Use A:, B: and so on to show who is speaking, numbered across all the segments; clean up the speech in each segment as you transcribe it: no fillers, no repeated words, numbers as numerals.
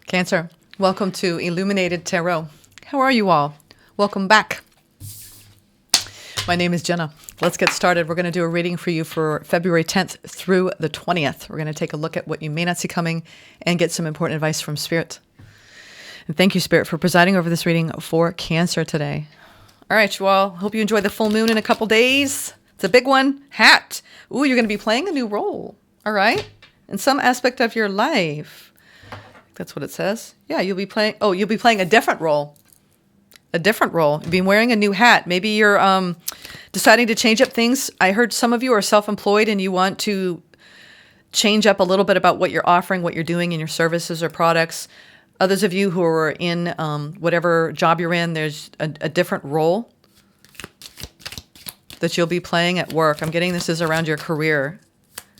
A: Cancer, welcome to Illuminated Tarot. How are you all? Welcome back. My name is Jenna. Let's get started. We're going to do a reading for you for February 10th through the 20th. We're going to take a look at what you may not see coming and get some important advice from Spirit. And thank you, Spirit, for presiding over this reading for Cancer today. All right, you all. Hope you enjoy the full moon in a couple days. It's a big one. Hat. Ooh, you're going to be playing a new role. All right. In some aspect of your life. That's what it says. Yeah, you'll be playing a different role. A different role. You'll be wearing a new hat. Maybe you're deciding to change up things. I heard some of you are self-employed and you want to change up a little bit about what you're offering, what you're doing in your services or products. Others of you who are in whatever job you're in, there's a different role that you'll be playing at work. I'm getting this is around your career.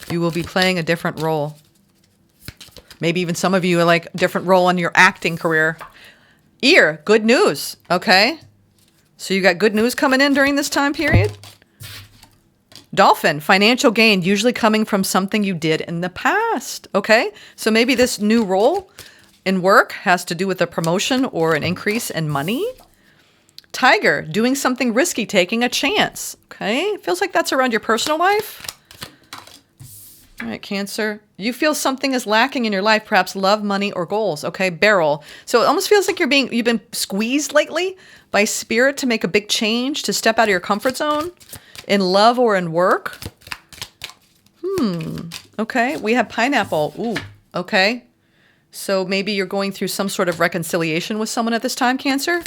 A: You will be playing a different role. Maybe even some of you are like a different role in your acting career. Ear, good news, okay? So you got good news coming in during this time period? Dolphin, financial gain, usually coming from something you did in the past, okay? So maybe this new role in work has to do with a promotion or an increase in money. Tiger, doing something risky, taking a chance, okay? Feels like that's around your personal life. All right, Cancer. You feel something is lacking in your life, perhaps love, money, or goals. Okay, Barrel. So it almost feels like you've been squeezed lately by Spirit to make a big change, to step out of your comfort zone in love or in work. Okay, we have Pineapple. Ooh, okay. So maybe you're going through some sort of reconciliation with someone at this time, Cancer.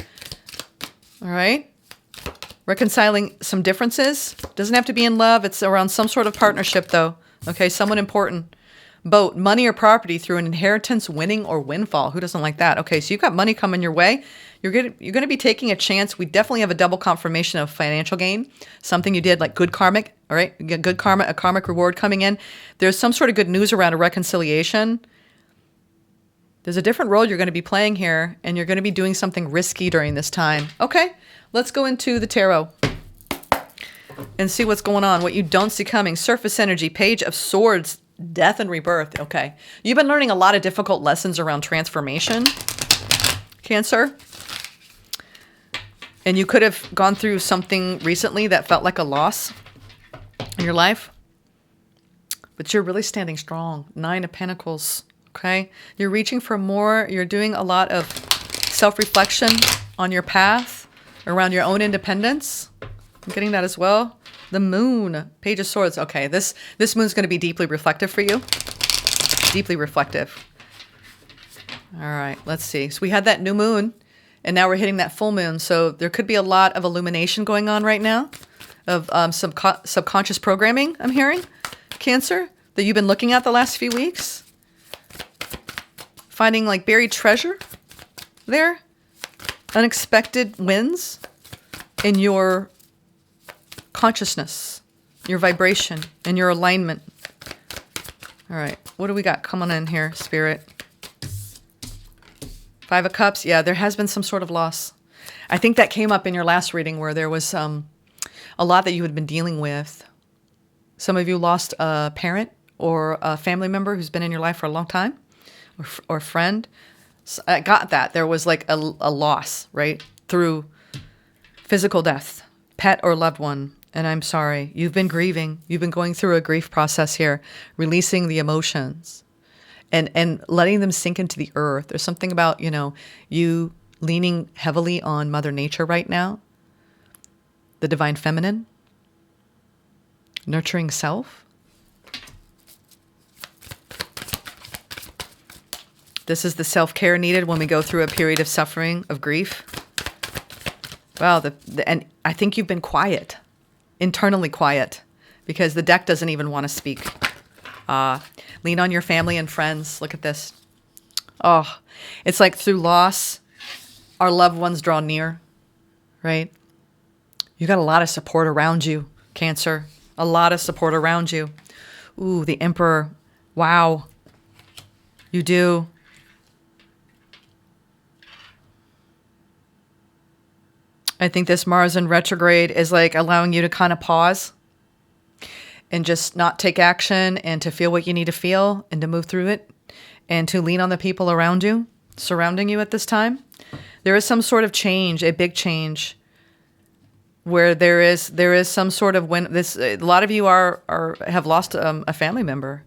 A: All right. Reconciling some differences. Doesn't have to be in love. It's around some sort of partnership, though. Okay, someone important. Boat, money or property through an inheritance, winning, or windfall. Who doesn't like that? Okay, so you've got money coming your way. You're going to be taking a chance. We definitely have a double confirmation of financial gain. Something you did, like good karmic, all right? You get good karma, a karmic reward coming in. There's some sort of good news around a reconciliation. There's a different role you're going to be playing here, and you're going to be doing something risky during this time. Okay, let's go into the tarot and see what's going on, what you don't see coming. Surface energy, Page of Swords, death and rebirth. Okay. You've been learning a lot of difficult lessons around transformation, Cancer. And you could have gone through something recently that felt like a loss in your life. But you're really standing strong. 9 of Pentacles. Okay. You're reaching for more. You're doing a lot of self-reflection on your path around your own independence. I'm getting that as well. The Moon, Page of Swords. Okay, this moon's going to be deeply reflective for you. Deeply reflective. All right, let's see. So we had that new moon, and now we're hitting that full moon. So there could be a lot of illumination going on right now of subconscious programming, I'm hearing, Cancer, that you've been looking at the last few weeks. Finding like buried treasure there. Unexpected wins in your consciousness, your vibration, and your alignment. All right, what do we got coming in here, Spirit? 5 of Cups. Yeah, there has been some sort of loss. I think that came up in your last reading where there was a lot that you had been dealing with. Some of you lost a parent or a family member who's been in your life for a long time, or a friend. So I got that. There was like a loss, right? Through physical death, pet or loved one. And I'm sorry, you've been grieving. You've been going through a grief process here, releasing the emotions and letting them sink into the earth. There's something about, you leaning heavily on Mother Nature right now, the divine feminine, nurturing self. This is the self-care needed when we go through a period of suffering, of grief. Wow, and I think you've been quiet. Internally quiet, because the deck doesn't even want to speak. Lean on your family and friends. Look at this. Oh, it's like through loss, our loved ones draw near, right? You got a lot of support around you, Cancer. A lot of support around you. Ooh, the Emperor. Wow. You do. I think this Mars in retrograde is like allowing you to kind of pause and just not take action and to feel what you need to feel and to move through it and to lean on the people around you. surrounding you at this time. There is some sort of change, a big change, where there is some sort of when this. A lot of you have lost a family member,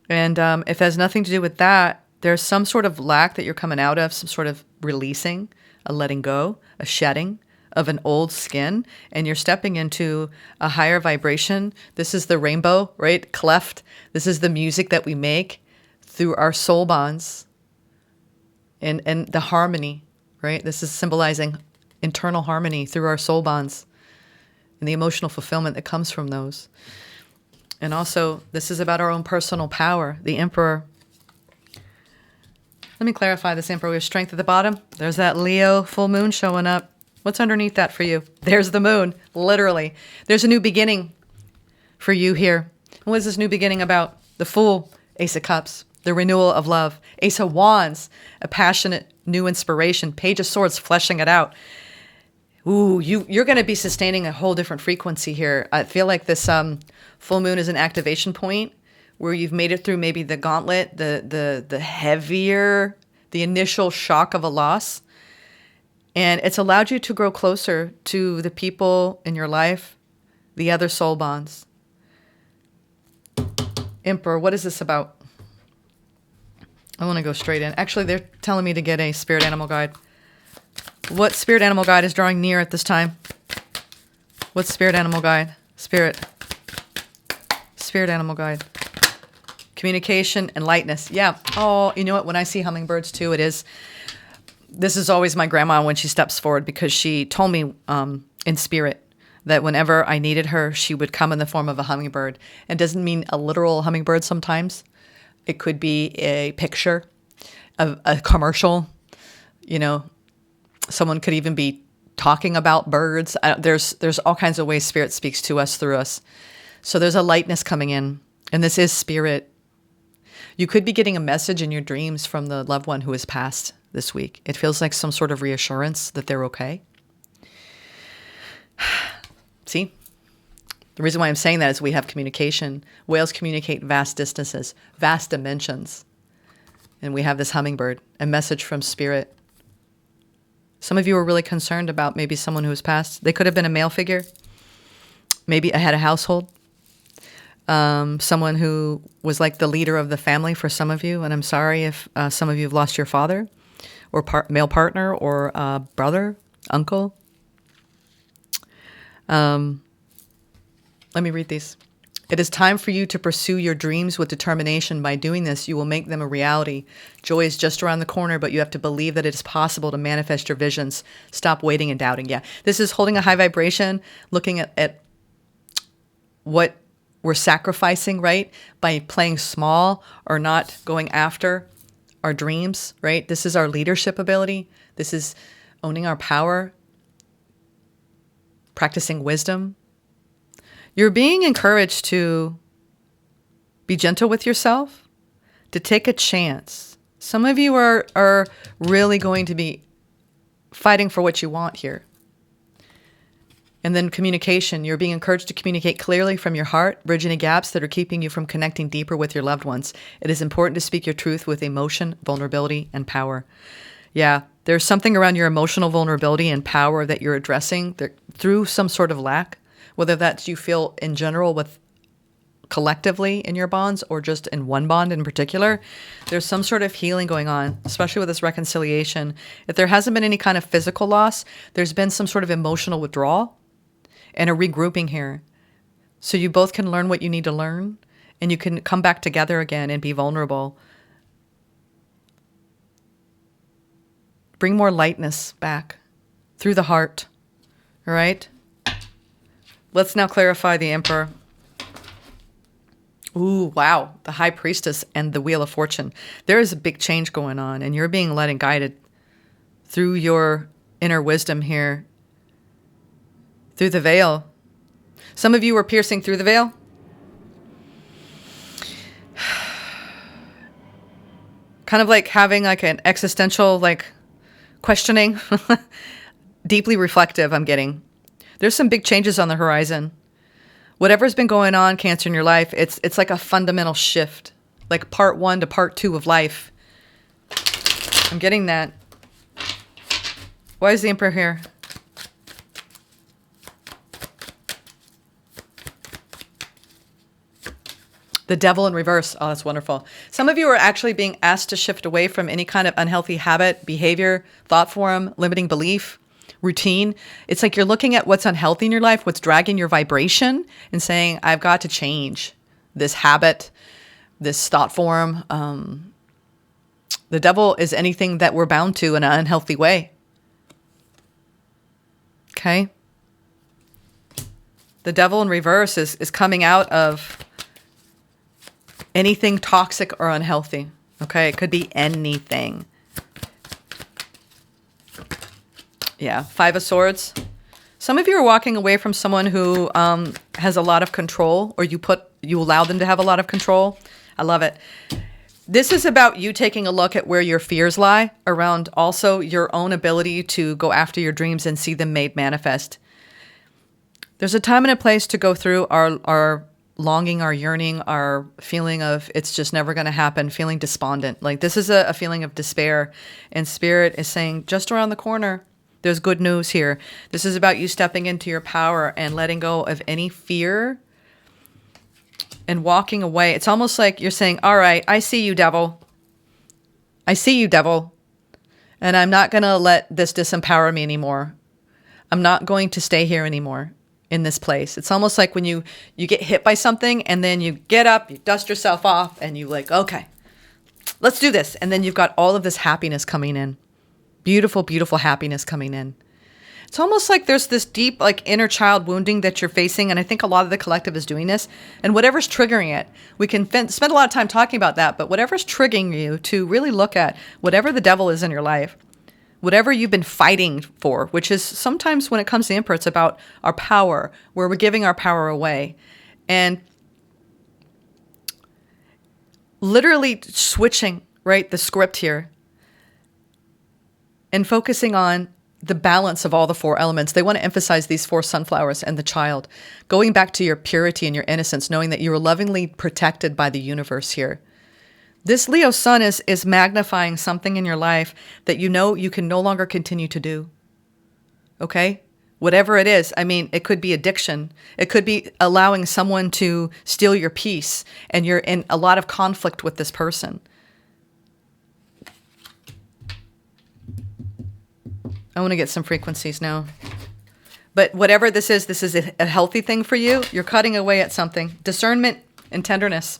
A: and if it has nothing to do with that, there's some sort of lack that you're coming out of, some sort of releasing, a letting go, a shedding of an old skin, and you're stepping into a higher vibration. This is the rainbow, right? Cleft. This is the music that we make through our soul bonds and the harmony, right? This is symbolizing internal harmony through our soul bonds and the emotional fulfillment that comes from those. And also, this is about our own personal power, the Emperor. Let me clarify this, Emperor. We have strength at the bottom. There's that Leo full moon showing up. What's underneath that for you? There's the moon, literally. There's a new beginning for you here. What is this new beginning about? The Fool, Ace of Cups, the renewal of love. Ace of Wands, a passionate new inspiration. Page of Swords, fleshing it out. Ooh, you're going to be sustaining a whole different frequency here. I feel like this full moon is an activation point where you've made it through maybe the gauntlet, the heavier, the initial shock of a loss. And it's allowed you to grow closer to the people in your life, the other soul bonds. Emperor, what is this about? I want to go straight in. Actually, they're telling me to get a spirit animal guide. What spirit animal guide is drawing near at this time? What spirit animal guide? Spirit animal guide. Communication and lightness. Yeah. Oh, you know what? When I see hummingbirds too, this is always my grandma when she steps forward, because she told me in spirit that whenever I needed her, she would come in the form of a hummingbird. It doesn't mean a literal hummingbird sometimes. It could be a picture of a commercial. You know, someone could even be talking about birds. There's all kinds of ways spirit speaks to us through us. So there's a lightness coming in, and this is spirit. You could be getting a message in your dreams from the loved one who has passed this week. It feels like some sort of reassurance that they're okay. See? The reason why I'm saying that is we have communication. Whales communicate vast distances, vast dimensions. And we have this hummingbird, a message from spirit. Some of you are really concerned about maybe someone who has passed. They could have been a male figure, maybe a head of household. Someone who was like the leader of the family for some of you. And I'm sorry if some of you have lost your father or male partner or brother, uncle. Let me read these. It is time for you to pursue your dreams with determination. By doing this, you will make them a reality. Joy is just around the corner, but you have to believe that it is possible to manifest your visions. Stop waiting and doubting. Yeah, this is holding a high vibration, looking at what we're sacrificing, right? By playing small or not going after our dreams, right? This is our leadership ability. This is owning our power, practicing wisdom. You're being encouraged to be gentle with yourself, to take a chance. Some of you are really going to be fighting for what you want here. And then communication. You're being encouraged to communicate clearly from your heart, bridge any gaps that are keeping you from connecting deeper with your loved ones. It is important to speak your truth with emotion, vulnerability, and power. Yeah, there's something around your emotional vulnerability and power that you're addressing through some sort of lack, whether that's you feel in general with collectively in your bonds or just in one bond in particular. There's some sort of healing going on, especially with this reconciliation. If there hasn't been any kind of physical loss, there's been some sort of emotional withdrawal and a regrouping here. So you both can learn what you need to learn, and you can come back together again and be vulnerable. Bring more lightness back through the heart. All right? Let's now clarify the Emperor. Ooh, wow. The High Priestess and the Wheel of Fortune. There is a big change going on, and you're being led and guided through your inner wisdom here. Through the veil. Some of you are piercing through the veil. Kind of like having like an existential questioning. Deeply reflective, I'm getting. There's some big changes on the horizon. Whatever's been going on, Cancer, in your life, it's like a fundamental shift. Like part 1 to part 2 of life. I'm getting that. Why is the Emperor here? The Devil in reverse. Oh, that's wonderful. Some of you are actually being asked to shift away from any kind of unhealthy habit, behavior, thought form, limiting belief, routine. It's like you're looking at what's unhealthy in your life, what's dragging your vibration, and saying, I've got to change this habit, this thought form. The devil is anything that we're bound to in an unhealthy way. Okay? The devil in reverse is coming out of anything toxic or unhealthy. Okay? It could be anything. Yeah. 5 of Swords. Some of you are walking away from someone who has a lot of control, or you allow them to have a lot of control. I love it. This is about you taking a look at where your fears lie around also your own ability to go after your dreams and see them made manifest. There's a time and a place to go through our longing, our yearning, our feeling of it's just never going to happen, feeling despondent. Like this is a feeling of despair, and Spirit is saying just around the corner, there's good news here. This is about you stepping into your power and letting go of any fear and walking away. It's almost like you're saying, all right, I see you, devil. I see you, devil. And I'm not going to let this disempower me anymore. I'm not going to stay here anymore in this place. It's almost like when you get hit by something and then you get up, you dust yourself off, and you like, okay, let's do this. And then you've got all of this happiness coming in. Beautiful, beautiful happiness coming in. It's almost like there's this deep, like, inner child wounding that you're facing, and I think a lot of the collective is doing this, and whatever's triggering it, we can spend a lot of time talking about that, but whatever's triggering you to really look at whatever the devil is in your life, whatever you've been fighting for, which is sometimes when it comes to Emperor, it's about our power, where we're giving our power away, and literally switching, right, the script here, and focusing on the balance of all the 4 elements. They want to emphasize these 4 sunflowers and the child. Going back to your purity and your innocence, knowing that you are lovingly protected by the universe here. This Leo sun is magnifying something in your life that you know you can no longer continue to do. Okay? Whatever it is. I mean, it could be addiction. It could be allowing someone to steal your peace, and you're in a lot of conflict with this person. I want to get some frequencies now. But whatever this is a healthy thing for you. You're cutting away at something. Discernment and tenderness.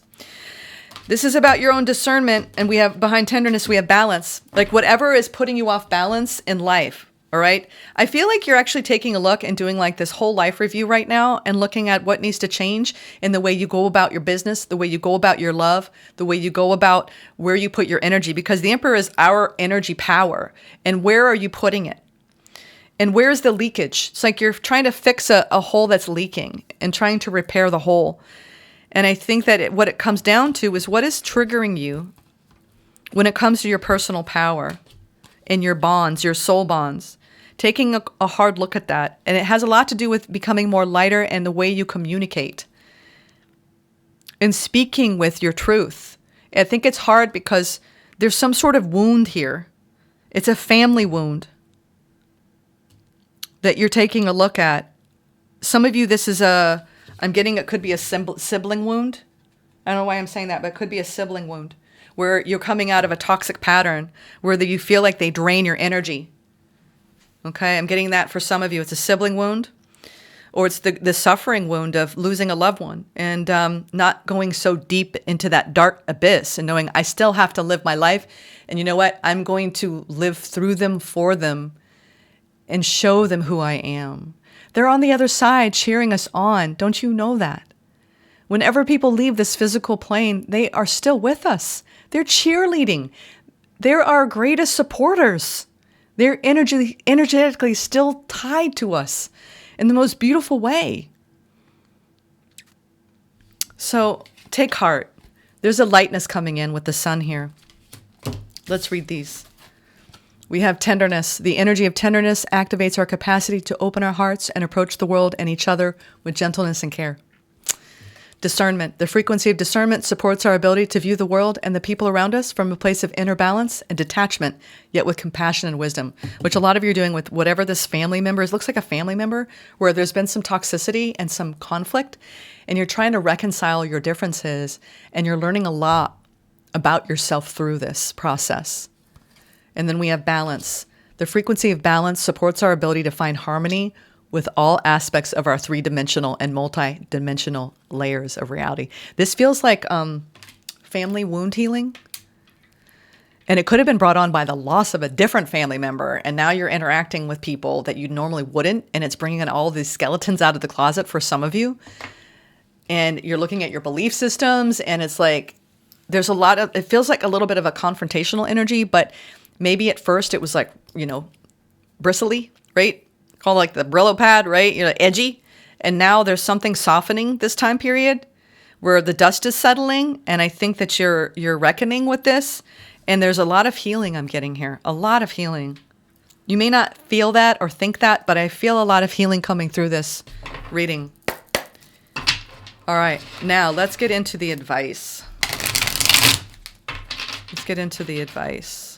A: This is about your own discernment, and we have behind tenderness, we have balance. Like whatever is putting you off balance in life, all right? I feel like you're actually taking a look and doing like this whole life review right now and looking at what needs to change in the way you go about your business, the way you go about your love, the way you go about where you put your energy, because the Emperor is our energy power. And where are you putting it? And where's the leakage? It's like you're trying to fix a hole that's leaking and trying to repair the hole. And I think that what it comes down to is what is triggering you when it comes to your personal power and your bonds, your soul bonds. Taking a hard look at that. And it has a lot to do with becoming more lighter and the way you communicate. And speaking with your truth. I think it's hard because there's some sort of wound here. It's a family wound that you're taking a look at. Some of you, this is I'm getting, it could be a sibling wound. I don't know why I'm saying that, but it could be a sibling wound where you're coming out of a toxic pattern where you feel like they drain your energy. Okay, I'm getting that for some of you. It's a sibling wound, or it's the suffering wound of losing a loved one and not going so deep into that dark abyss and knowing I still have to live my life. And you know what? I'm going to live through them, for them, and show them who I am. They're on the other side cheering us on. Don't you know that? Whenever people leave this physical plane, they are still with us. They're cheerleading. They're our greatest supporters. They're energetically still tied to us in the most beautiful way. So take heart. There's a lightness coming in with the sun here. Let's read these. We have tenderness. The energy of tenderness activates our capacity to open our hearts and approach the world and each other with gentleness and care. Discernment. The frequency of discernment supports our ability to view the world and the people around us from a place of inner balance and detachment, yet with compassion and wisdom, which a lot of you are doing with whatever this family member is. Looks like a family member where there's been some toxicity and some conflict, and you're trying to reconcile your differences, and you're learning a lot about yourself through this process. And then we have balance. The frequency of balance supports our ability to find harmony with all aspects of our three-dimensional and multi-dimensional layers of reality. This feels like family wound healing. And it could have been brought on by the loss of a different family member. And now you're interacting with people that you normally wouldn't. And it's bringing in all these skeletons out of the closet for some of you. And you're looking at your belief systems. And it's like, there's a lot of, it feels like a little bit of a confrontational energy. But maybe at first it was like, bristly, right? Called like the Brillo pad, right? Edgy. And now there's something softening this time period where the dust is settling. And I think that you're reckoning with this. And there's a lot of healing I'm getting here. A lot of healing. You may not feel that or think that, but I feel a lot of healing coming through this reading. All right. Now let's get into the advice. Let's get into the advice.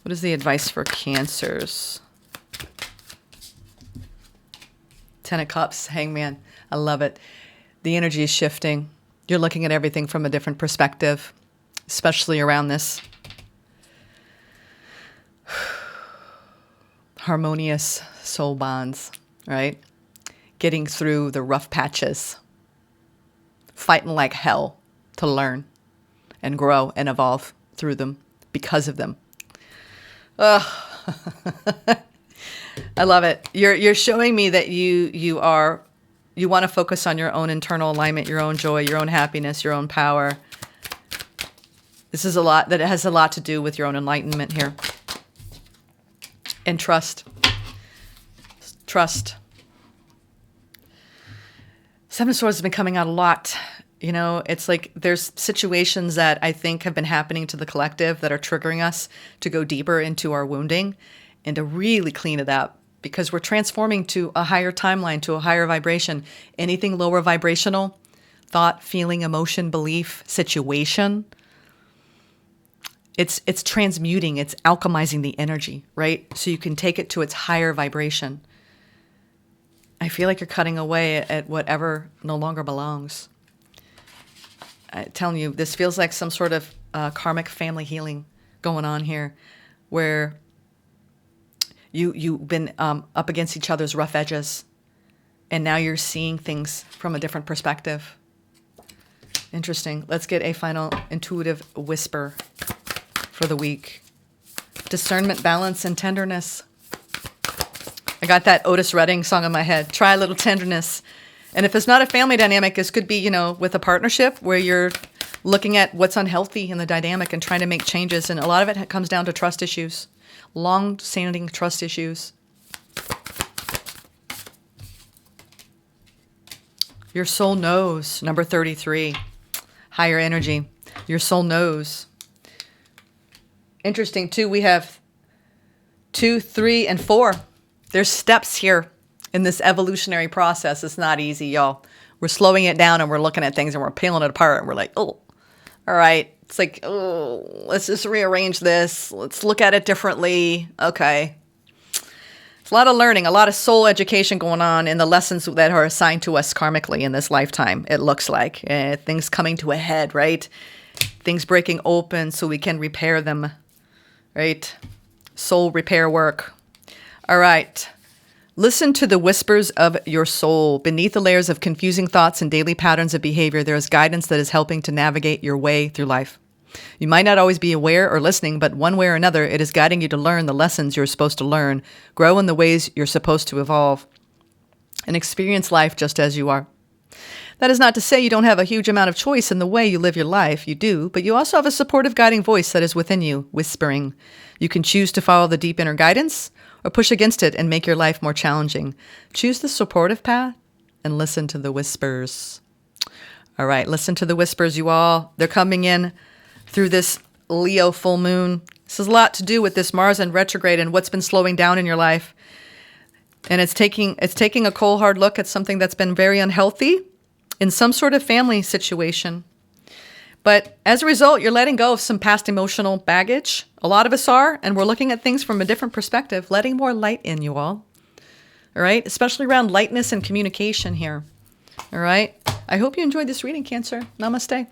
A: What is the advice for Cancers? 10 of Cups, Hangman. I love it. The energy is shifting. You're looking at everything from a different perspective, especially around this harmonious soul bonds, right? Getting through the rough patches, fighting like hell to learn and grow and evolve through them because of them. Oh, I love it. You're showing me that you want to focus on your own internal alignment, your own joy, your own happiness, your own power. This is a lot that has a lot to do with your own enlightenment here. And trust. Trust. Seven of Swords has been coming out a lot. It's like there's situations that I think have been happening to the collective that are triggering us to go deeper into our wounding and to really clean it up because we're transforming to a higher timeline, to a higher vibration. Anything lower vibrational, thought, feeling, emotion, belief, situation, it's transmuting, it's alchemizing the energy, right? So you can take it to its higher vibration. I feel like you're cutting away at whatever no longer belongs. I'm telling you, this feels like some sort of karmic family healing going on here where you've been up against each other's rough edges and now you're seeing things from a different perspective. Interesting. Let's get a final intuitive whisper for the week. Discernment, balance, and tenderness. I got that Otis Redding song in my head. Try a little tenderness. And if it's not a family dynamic, this could be, with a partnership where you're looking at what's unhealthy in the dynamic and trying to make changes. And a lot of it comes down to trust issues, long-standing trust issues. Your soul knows, number 33, higher energy. Your soul knows. Interesting, too, we have 2, 3, and 4. There's steps here. In this evolutionary process, it's not easy, y'all. We're slowing it down and we're looking at things and we're peeling it apart and we're like, oh, all right. It's like, oh, let's just rearrange this. Let's look at it differently. Okay. It's a lot of learning, a lot of soul education going on in the lessons that are assigned to us karmically in this lifetime, it looks like. Things coming to a head, right? Things breaking open so we can repair them, right? Soul repair work. All right. Listen to the whispers of your soul. Beneath the layers of confusing thoughts and daily patterns of behavior, there is guidance that is helping to navigate your way through life. You might not always be aware or listening, but one way or another, it is guiding you to learn the lessons you're supposed to learn, grow in the ways you're supposed to evolve, and experience life just as you are. That is not to say you don't have a huge amount of choice in the way you live your life. You do, but you also have a supportive guiding voice that is within you, whispering. You can choose to follow the deep inner guidance, or push against it and make your life more challenging. Choose the supportive path and listen to the whispers. All right, listen to the whispers, you all. They're coming in through this Leo full moon. This has a lot to do with this Mars in retrograde and what's been slowing down in your life. And it's taking a cold, hard look at something that's been very unhealthy in some sort of family situation. But as a result, you're letting go of some past emotional baggage. A lot of us are, and we're looking at things from a different perspective, letting more light in, you all. All right? Especially around lightness and communication here. All right? I hope you enjoyed this reading, Cancer. Namaste.